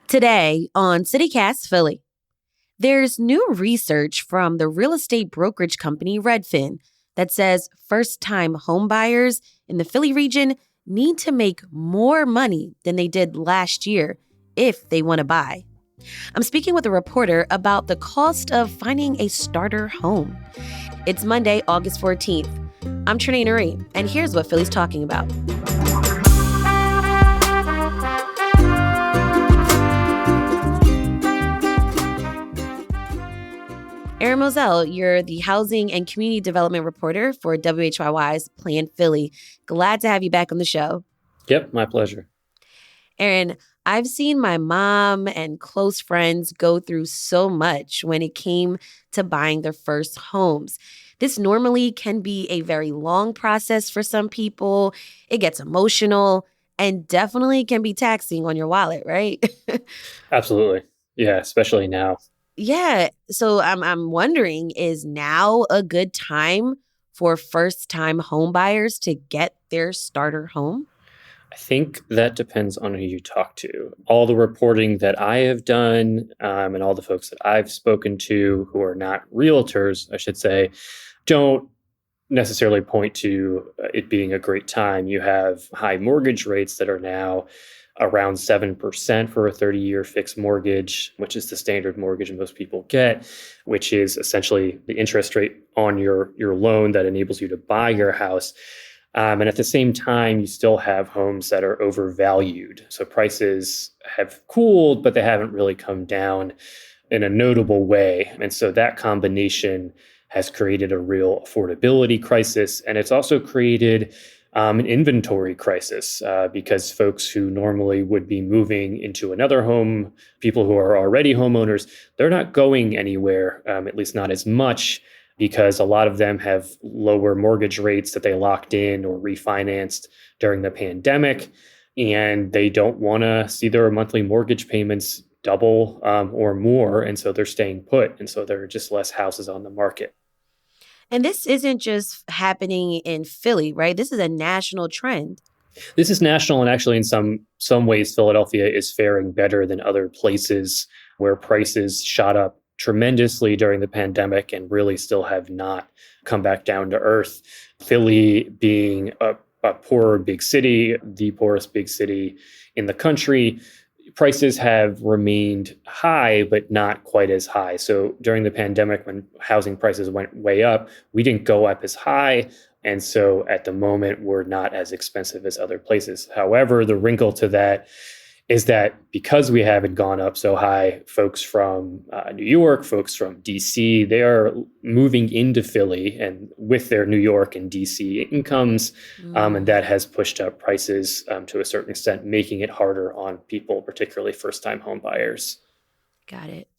Today on CityCast Philly, there's new research from the real estate brokerage company Redfin that says first-time homebuyers in the Philly region need to make more money than they did last year if they want to buy. I'm speaking with a reporter about the cost of finding a starter home. It's Monday, August 14th. I'm Trenae Nuri, and here's what Philly's talking about. Aaron Moselle, you're the housing and community development reporter for WHYY's PlanPhilly. Glad to have you back on the show. Yep, my pleasure. Aaron, I've seen my mom and close friends go through so much when it came to buying their first homes. This normally can be a very long process for some people. It gets emotional and definitely can be taxing on your wallet, right? Absolutely. Yeah, especially now. Yeah. So I'm wondering, is now a good time for first-time home buyers to get their starter home? I think that depends on who you talk to. All the reporting that I have done and all the folks that I've spoken to who are not realtors, I should say, don't necessarily point to it being a great time. You have high mortgage rates that are now around 7% for a 30-year fixed mortgage, which is the standard mortgage most people get, which is essentially the interest rate on your loan that enables you to buy your house. And at the same time, you still have homes that are overvalued. So prices have cooled, but they haven't really come down in a notable way. And so that combination has created a real affordability crisis. And it's also created an inventory crisis because folks who normally would be moving into another home, people who are already homeowners, they're not going anywhere, at least not as much, because a lot of them have lower mortgage rates that they locked in or refinanced during the pandemic. And they don't want to see their monthly mortgage payments double or more. And so they're staying put. And so there are just less houses on the market. And this isn't just happening in Philly, right? This is a national trend. This is national, and actually in some ways, Philadelphia is faring better than other places where prices shot up tremendously during the pandemic and really still have not come back down to earth. Philly being a poorer big city, the poorest big city in the country, prices have remained high, but not quite as high. So during the pandemic, when housing prices went way up, we didn't go up as high. And so at the moment, we're not as expensive as other places. However, the wrinkle to that is that because we haven't gone up so high, folks from New York, folks from DC, they are moving into Philly and with their New York and DC incomes. And that has pushed up prices to a certain extent, making it harder on people, particularly first-time home buyers. Got it.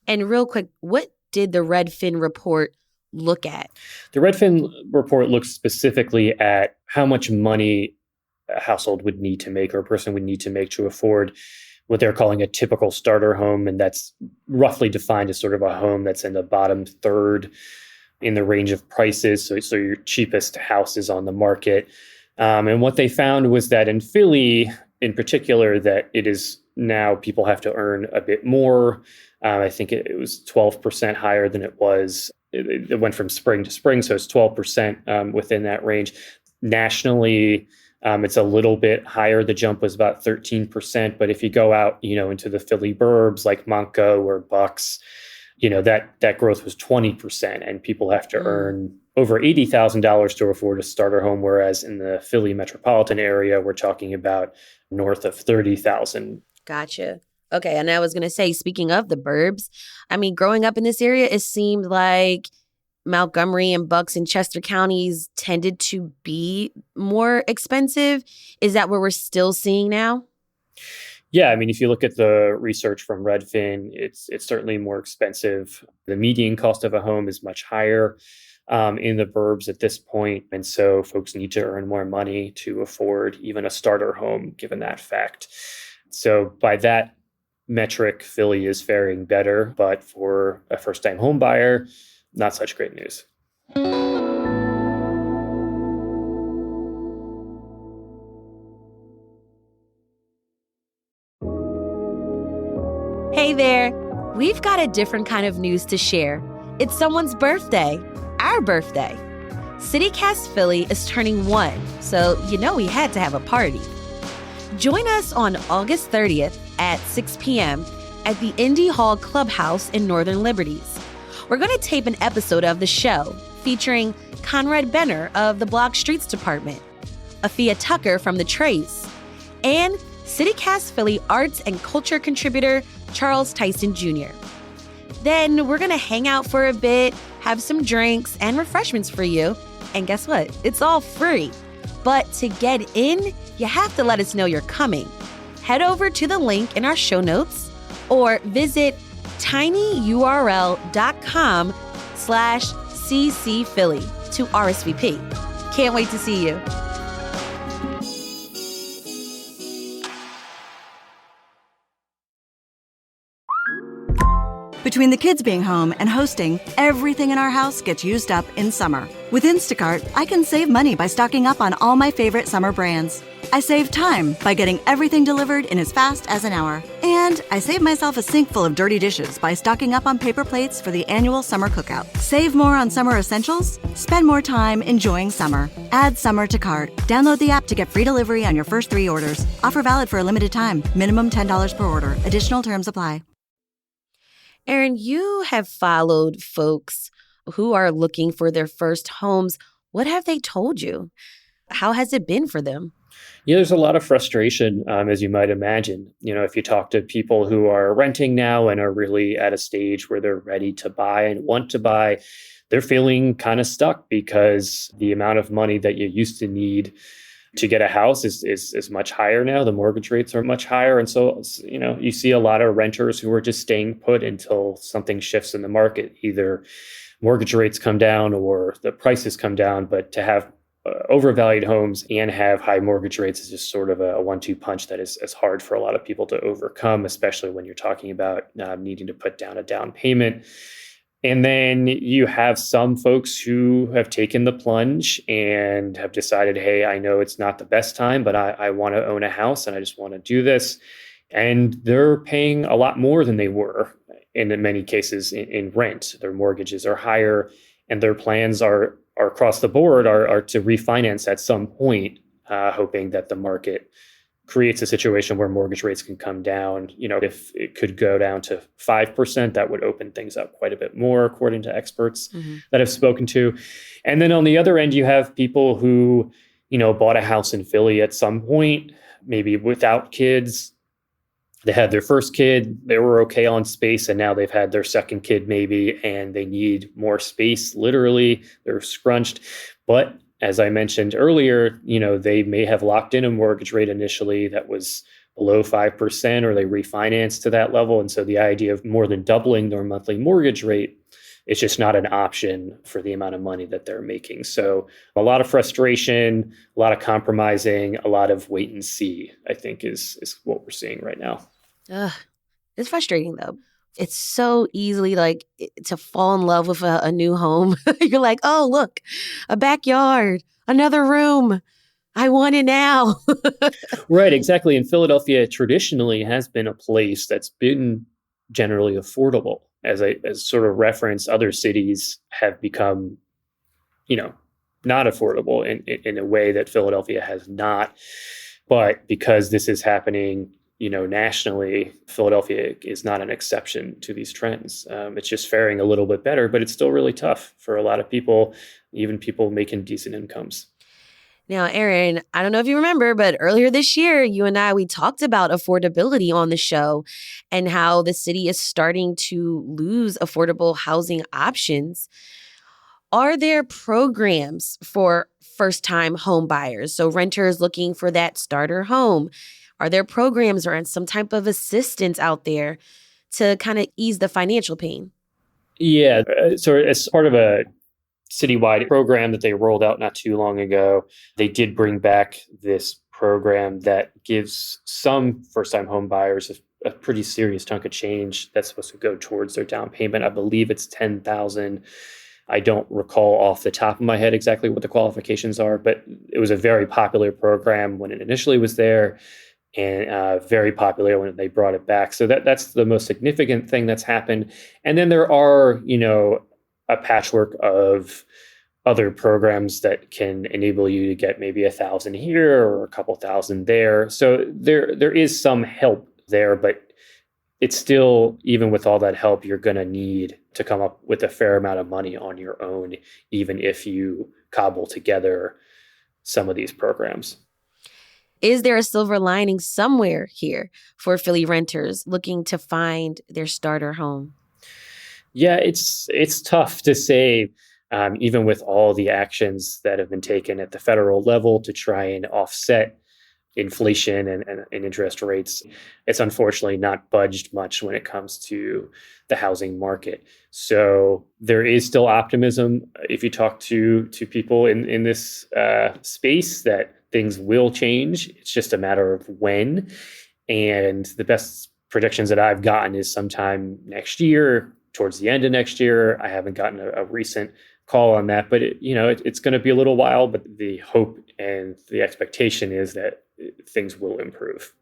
And real quick, what did the Redfin report look at? The Redfin report looks specifically at how much money a household would need to make or a person would need to make to afford what they're calling a typical starter home. And that's roughly defined as sort of a home that's in the bottom third in the range of prices. So your cheapest houses on the market. And what they found was that in Philly, in particular, that it is now people have to earn a bit more. I think it was 12% higher than it was. It went from spring to spring. So it's 12% within that range. Nationally, it's a little bit higher. The jump was about 13%. But if you go out, into the Philly burbs like Montco or Bucks, that growth was 20%. And people have to earn over $80,000 to afford a starter home. Whereas in the Philly metropolitan area, we're talking about north of $30,000. Gotcha. Okay. And I was going to say, speaking of the burbs, growing up in this area, it seemed like Montgomery and Bucks and Chester counties tended to be more expensive. Is that what we're still seeing now? Yeah, if you look at the research from Redfin, it's certainly more expensive. The median cost of a home is much higher in the burbs at this point. And so folks need to earn more money to afford even a starter home, given that fact. So by that metric, Philly is faring better. But for a first-time home buyer, not such great news. Hey there. We've got a different kind of news to share. It's someone's birthday, our birthday. CityCast Philly is turning 1, so we had to have a party. Join us on August 30th at 6 p.m. at the Indy Hall Clubhouse in Northern Liberties. We're going to tape an episode of the show featuring Conrad Benner of the Block Streets Department, Afia Tucker from the Trace, and CityCast Philly arts and culture contributor Charles Tyson Jr. Then we're going to hang out for a bit, have some drinks and refreshments for you. And guess what? It's all free. But to get in, you have to let us know you're coming. Head over to the link in our show notes or visit tinyurl.com/ccphilly to RSVP. Can't wait to see you. Between the kids being home and hosting, everything in our house gets used up in summer. With Instacart, I can save money by stocking up on all my favorite summer brands. I save time by getting everything delivered in as fast as an hour. And I save myself a sink full of dirty dishes by stocking up on paper plates for the annual summer cookout. Save more on summer essentials? Spend more time enjoying summer. Add summer to cart. Download the app to get free delivery on your first 3 orders. Offer valid for a limited time. Minimum $10 per order. Additional terms apply. Aaron, you have followed folks who are looking for their first homes. What have they told you? How has it been for them? Yeah, there's a lot of frustration, as you might imagine. If you talk to people who are renting now and are really at a stage where they're ready to buy and want to buy, they're feeling kind of stuck because the amount of money that you used to need to get a house is much higher now. The mortgage rates are much higher. And so, you see a lot of renters who are just staying put until something shifts in the market. Either mortgage rates come down or the prices come down. But to have overvalued homes and have high mortgage rates is just sort of a 1-2 punch that is hard for a lot of people to overcome, especially when you're talking about needing to put down a down payment. And then you have some folks who have taken the plunge and have decided, hey, I know it's not the best time, but I want to own a house and I just want to do this. And they're paying a lot more than they were in many cases in rent. Their mortgages are higher and their plans are across the board are to refinance at some point, hoping that the market creates a situation where mortgage rates can come down. If it could go down to 5%, that would open things up quite a bit more, according to experts that I've spoken to. And then on the other end, you have people who, bought a house in Philly at some point, maybe without kids. They had their first kid, they were okay on space, and now they've had their second kid maybe, and they need more space, literally. They're scrunched. But as I mentioned earlier, they may have locked in a mortgage rate initially that was below 5%, or they refinanced to that level. And so the idea of more than doubling their monthly mortgage rate is just not an option for the amount of money that they're making. So a lot of frustration, a lot of compromising, a lot of wait and see, I think is what we're seeing right now. It's frustrating, though. It's so easily to fall in love with a new home. You're like, oh, look, a backyard, another room. I want it now. Right, exactly. And Philadelphia traditionally has been a place that's been generally affordable. As sort of reference, other cities have become, not affordable in a way that Philadelphia has not. But because this is happening nationally, Philadelphia is not an exception to these trends. It's just faring a little bit better, but it's still really tough for a lot of people, even people making decent incomes. Now, Aaron, I don't know if you remember, but earlier this year, you and we talked about affordability on the show and how the city is starting to lose affordable housing options. Are there programs for first-time home buyers, so renters looking for that starter home? Are there programs or some type of assistance out there to kind of ease the financial pain? Yeah. So as part of a citywide program that they rolled out not too long ago, they did bring back this program that gives some first-time home buyers a pretty serious chunk of change that's supposed to go towards their down payment. I believe it's $10,000. I don't recall off the top of my head exactly what the qualifications are, but it was a very popular program when it initially was there. and very popular when they brought it back. So that's the most significant thing that's happened. And then there are, a patchwork of other programs that can enable you to get maybe 1,000 here or a couple thousand there. So there is some help there, but it's still, even with all that help, you're going to need to come up with a fair amount of money on your own, even if you cobble together some of these programs. Is there a silver lining somewhere here for Philly renters looking to find their starter home? Yeah, it's tough to say, even with all the actions that have been taken at the federal level to try and offset inflation and interest rates. It's unfortunately not budged much when it comes to the housing market. So there is still optimism if you talk to people in this space that things will change. It's just a matter of when. And the best predictions that I've gotten is sometime next year, towards the end of next year. I haven't gotten a recent call on that, but it's going to be a little while, but the hope and the expectation is that things will improve.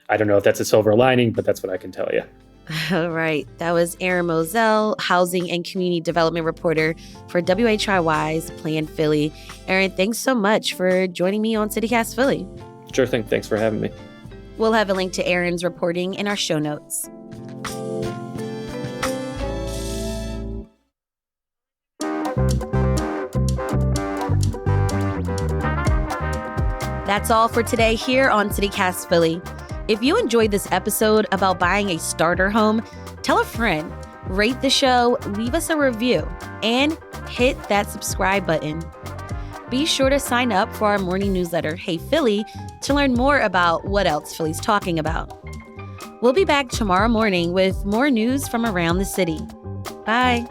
I don't know if that's a silver lining, but that's what I can tell you. All right. That was Aaron Moselle, housing and community development reporter for WHYY's PlanPhilly. Aaron, thanks so much for joining me on CityCast Philly. Sure thing. Thanks for having me. We'll have a link to Aaron's reporting in our show notes. That's all for today here on CityCast Philly. If you enjoyed this episode about buying a starter home, tell a friend, rate the show, leave us a review, and hit that subscribe button. Be sure to sign up for our morning newsletter, Hey Philly, to learn more about what else Philly's talking about. We'll be back tomorrow morning with more news from around the city. Bye.